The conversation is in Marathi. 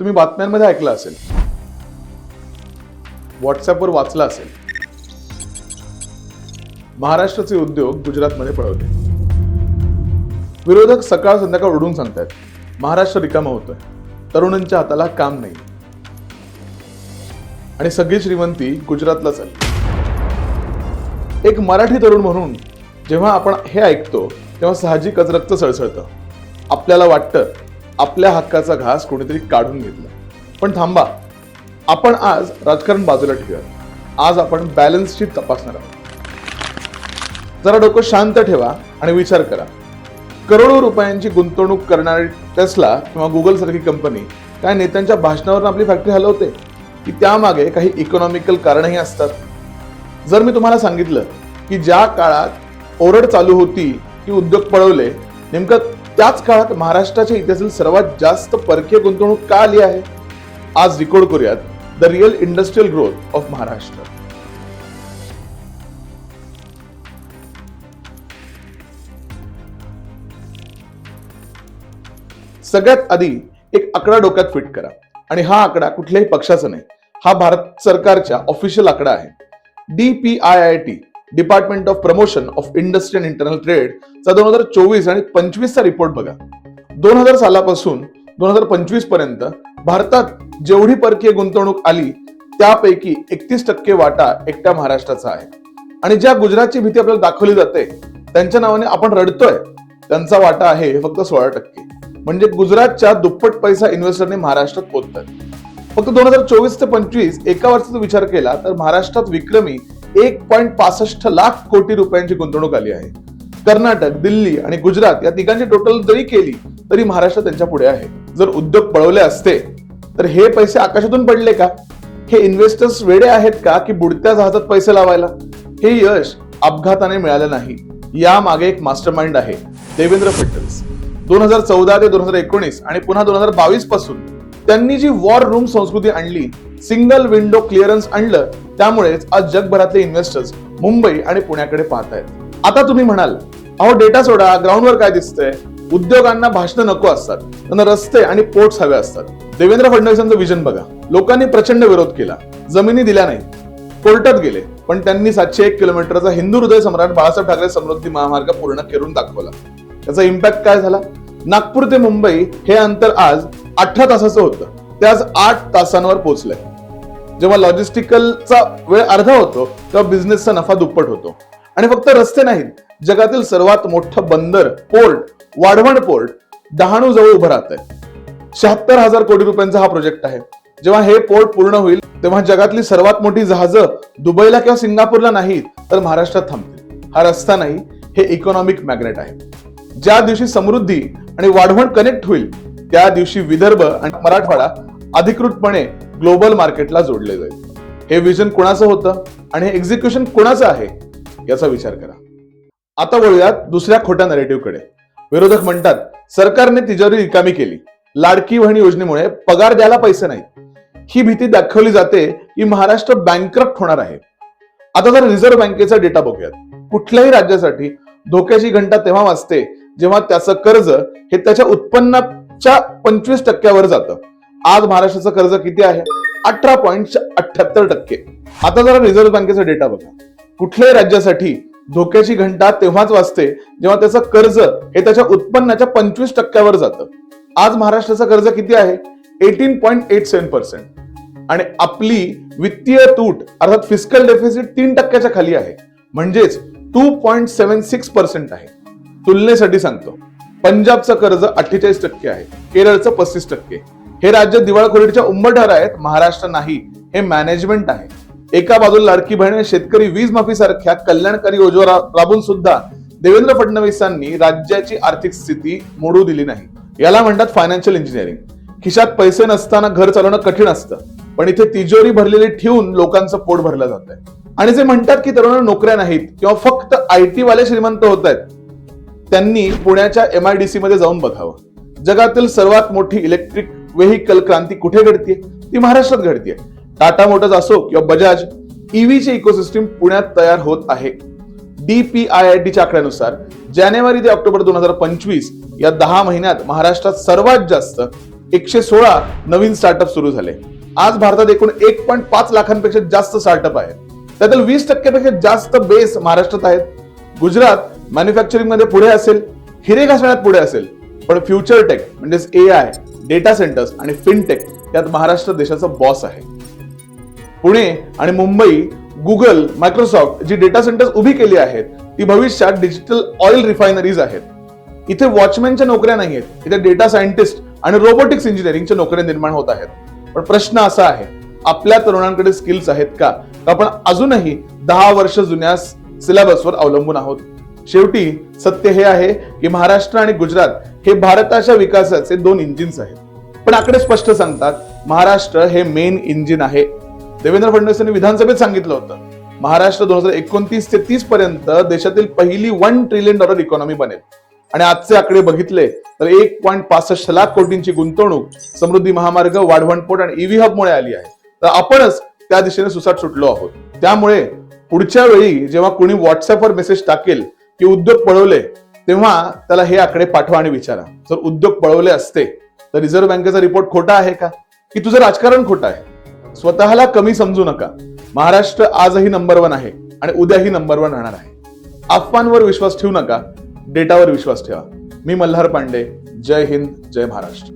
तुम्ही बातम्यांमध्ये ऐकलं असेल, व्हॉट्सअपवर वाचलं असेल, महाराष्ट्राचे उद्योग गुजरातमध्ये पळवले. विरोधक सकाळ संध्याकाळ उडून सांगतात महाराष्ट्र रिकामा होतोय, तरुणांच्या हाताला काम नाही आणि सगळी श्रीमंती गुजरातला चालली. एक मराठी तरुण म्हणून जेव्हा आपण हे ऐकतो तेव्हा साहजिकच रक्त सळसळतं. आपल्याला वाटतं आपल्या हक्काचा घास कोणीतरी काढून घेतला. पण थांबा, आपण आज राजकारण बाजूला ठेवूया. आज आपण बॅलन्स शीट तपासणार आहोत. जरा डोकं शांत ठेवा आणि विचार करा. करोडो रुपयांची गुंतवणूक करणारी टेस्ला किंवा गुगल सारखी कंपनी काय नेत्यांच्या भाषणावर आपली फॅक्टरी हलवते की त्यामागे काही इकॉनॉमिकल कारणही असतात? जर मी तुम्हाला सांगितलं की ज्या काळात ओरड चालू होती की उद्योग पळवले, नेमकं त्याच काळात महाराष्ट्राच्या इतिहासातील सर्वात जास्त परकीय गुंतवणूक का आली आहे? आज रिकॉर्ड करूयात the real industrial growth of Maharashtra. सगळ्यात आधी एक आकडा डोक्यात फिट करा, आणि हा आकडा कुठल्याही पक्षाचा नाही, हा भारत सरकारच्या ऑफिशियल आकडा आहे. DPIIT department of promotion of industry and internal trade चा 2024 आणि 25 चा रिपोर्ट बघा. 2000 सालापासून 2025 पर्यंत भारतात जेवढी परकीय गुंतवणूक आली त्यापैकी 31% वाटा एकट्या महाराष्ट्राचा आहे. आणि ज्या गुजरातची भीती आपल्याला दाखवली जाते त्यांच्या नावाने आपण रडतोय, त्यांचा वाटा आहे फक्त 16%. म्हणजे गुजरातच्या दुप्पट पैसा इन्व्हेस्टरने महाराष्ट्रात पोहोचतात. फक्त 2024 ते 25 एका वर्षाचा विचार केला तर महाराष्ट्रात विक्रमी 1.65 लाख कोटी रुपयांची गुंतवणूक आली आहे. कर्नाटक, दिल्ली आणि गुजरात या तिघांची टोटल जरी केली तरी महाराष्ट्र त्यांच्या पुढे आहे. जर उद्योग पळवले असते तर हे पैसे आकाशातून पडले का? हे इन्व्हेस्टर्स वेडे आहेत का की बुडत्या जहाजात पैसे लावायला? हे यश अपघाताने मिळालं नाही. या मागे एक मास्टरमाइंड आहे, देवेंद्र फडणवीस. 2014 ते 2019 आणि पुन्हा 2022 पासून त्यांनी जी वॉर रूम संस्कृती आणली, सिंगल विंडो क्लिअरन्स आणलं, त्यामुळेच आज जगभरातले इन्व्हेस्टर्स मुंबई आणि पुण्याकडे पाहत आहेत. आता तुम्ही म्हणाल, अहो डेटा सोडा, ग्राउंडवर काय दिसतंय? उद्योगांना भाषण नको असतात, त्यांना रस्ते आणि पोर्ट्स हवे असतात. देवेंद्र फडणवीसांचं विजन बघा. लोकांनी प्रचंड विरोध केला, जमिनी दिल्या नाही, कोर्टात गेले, पण त्यांनी 701 किलोमीटरचा हिंदू हृदय सम्राट बाळासाहेब ठाकरे समृद्धी महामार्ग पूर्ण करून दाखवला. त्याचा इम्पॅक्ट काय झाला? नागपूर ते मुंबई हे अंतर आज 18 तासाचं होतं, ते आज 8 तासांवर पोहोचलंय. जेव्हा लॉजिस्टिकलचा वेळ अर्धा होतो तेव्हा बिझनेसचा नफा दुप्पट होतो. आणि फक्त रस्ते नाहीत, जगातील सर्वात मोठं बंदर पोर्ट, वाढवण पोर्ट, डहाणू जवळ उभं राहत आहे. 76,000 कोटी रुपयांचा हा प्रोजेक्ट आहे. जेव्हा हे पोर्ट पूर्ण होईल तेव्हा जगातली सर्वात मोठी जहाजं दुबईला किंवा सिंगापूरला नाही तर महाराष्ट्रात थांबतील. हा रस्ता नाही, हे इकॉनॉमिक मॅग्नेट आहे. ज्या दिवशी समृद्धी आणि वाढवण कनेक्ट होईल त्या दिवशी विदर्भ आणि मराठवाडा अधिकृतपणे ग्लोबल मार्केटला जोडले जाईल. हे विजन कोणाचं होतं आणि हे एक्झिक्युशन कोणाचं आहे याचा विचार करा. आता वळूयात दुसऱ्या खोट्या नरेटिव्हकडे. विरोधक म्हणतात सरकारने तिजोरी रिकामी केली, लाडकी बहीण योजनेमुळे पगार द्यायला पैसे नाहीत. ही भीती दाखवली जाते की महाराष्ट्र बँकरप्ट होणार आहे. आता जर रिझर्व्ह बँकेचा डेटा बघूयात, कुठल्याही राज्यासाठी धोक्याची घंटा तेव्हा वाजते जेव्हा त्याचं कर्ज हे त्याच्या उत्पन्नाच्या 25% जातं. आज महाराष्ट्राचं कर्ज किती आहे? 18.78%. आता जरा रिझर्व्ह बँकेचा डेटा बघा. कुठल्याही राज्यासाठी धोक्याची घंटा तेव्हाच वाजते जेव्हा त्याचं कर्ज हे त्याच्या उत्पन्नाच्या 25% जातं. आज महाराष्ट्राचं कर्ज किती आहे? 18.87%. आणि आपली वित्तीय तूट अर्थात फिस्कल डेफिसिट 3% खाली आहे, म्हणजेच 2.76% आहे. तुलनेसाठी सांगतो, पंजाबचं कर्ज 48% आहे, केरळचं 35%. हे राज्य दिवाळखोरीच्या उंबरठ्यावर आहेत, महाराष्ट्र नाही. हे मॅनेजमेंट आहे. एका बाजूला लाडकी बहीण, शेतकरी वीज माफी सारख्या कल्याणकारी योजना राबून सुद्धा देवेंद्र फडणवीसांनी राज्याची आर्थिक स्थिती मोडू दिली नाही. याला म्हणतात फायनान्शियल इंजिनिअरिंग. खिशात पैसे नसताना घर चालवणं कठीण असतं, पण इथे तिजोरी भरलेली ठेवून लोकांचं पोट भरलं जात आहे. आणि जे म्हणतात की तरुणांना नोकऱ्या नाहीत किंवा फक्त IT वाले श्रीमंत होत आहेत, त्यांनी पुण्याच्या MIDC मध्ये जाऊन बघावं. जगातील सर्वात मोठी इलेक्ट्रिक व्हेकल क्रांती कुठे घडतीये? ती महाराष्ट्रात घडतीये. टाटा मोटर्स असो किंवा बजाज, ईव्हीचे इकोसिस्टीम पुण्यात तयार होत आहे. DPIITच्या आकड्यानुसार जानेवारी ते ऑक्टोबर 2025 या 10 महिन्यात महाराष्ट्रात सर्वात जास्त 116 नवीन स्टार्टअप सुरू झाले. आज भारतात एकूण 1.5 लाखांपेक्षा जास्त स्टार्टअप आहेत. त्यातील 20% जास्त बेस महाराष्ट्रात आहेत. गुजरात मॅन्युफॅक्चरिंग मध्ये पुढे असेल, हिरे घासण्यात पुढे असेल, पण फ्युचर टेक म्हणजेच AI, डेटा सेंटर्स आणि फिनटेक यात महाराष्ट्र देशाचा बॉस आहे. पुणे आणि मुंबई, गुगल, मायक्रोसॉफ्ट जी डेटा सेंटर्स उभी केली आहेत ती भविष्यात डिजिटल ऑइल रिफायनरीज आहेत. इथे वॉचमॅनच्या नोकऱ्या नाही आहेत, इथे डेटा सायंटिस्ट आणि रोबोटिक्स इंजिनिअरिंगच्या नोकऱ्या निर्माण होत आहेत. पण प्रश्न असा आहे, आपल्या तरुणांकडे स्किल्स आहेत का? आपण अजूनही 10 वर्ष जुन्या सिलेबसवर अवलंबून आहोत. शेवटी सत्य हे आहे की महाराष्ट्र आणि गुजरात हे भारताच्या विकासाचे 2 इंजिन्स आहेत. पण आकडे स्पष्ट सांगतात, महाराष्ट्र हे मेन इंजिन आहे. देवेंद्र फडणवीस यांनी विधानसभेत सांगितलं होतं, महाराष्ट्र 2029 ते 30 पर्यंत देशातील पहिली $1 ट्रिलियन इकॉनॉमी बनेल. आणि आजचे आकडे बघितले तर 1.65 लाख कोटींची गुंतवणूक समृद्धी महामार्ग, वाढवण पोर्ट आणि EV हब मुळे आली आहे. तर आपणच त्या दिशेने सुसाट सुटलो आहोत. त्यामुळे पुढच्या वेळी जेव्हा कोणी व्हॉट्सअपवर मेसेज टाकेल की उद्योग पळवले, तेव्हा त्याला हे आकडे पाठवा आणि विचारा, जर उद्योग पळवले असते तर रिझर्व्ह बँकेचा रिपोर्ट खोटा आहे का, की तुझं राजकारण खोटं आहे? स्वतःला कमी समजू नका. महाराष्ट्र आजही नंबर 1 आहे आणि उद्याही नंबर 1 राहणार आहे. अफवांवर विश्वास ठेवू नका, डेटावर विश्वास ठेवा. मी मल्हार पांडे. जय हिंद, जय महाराष्ट्र.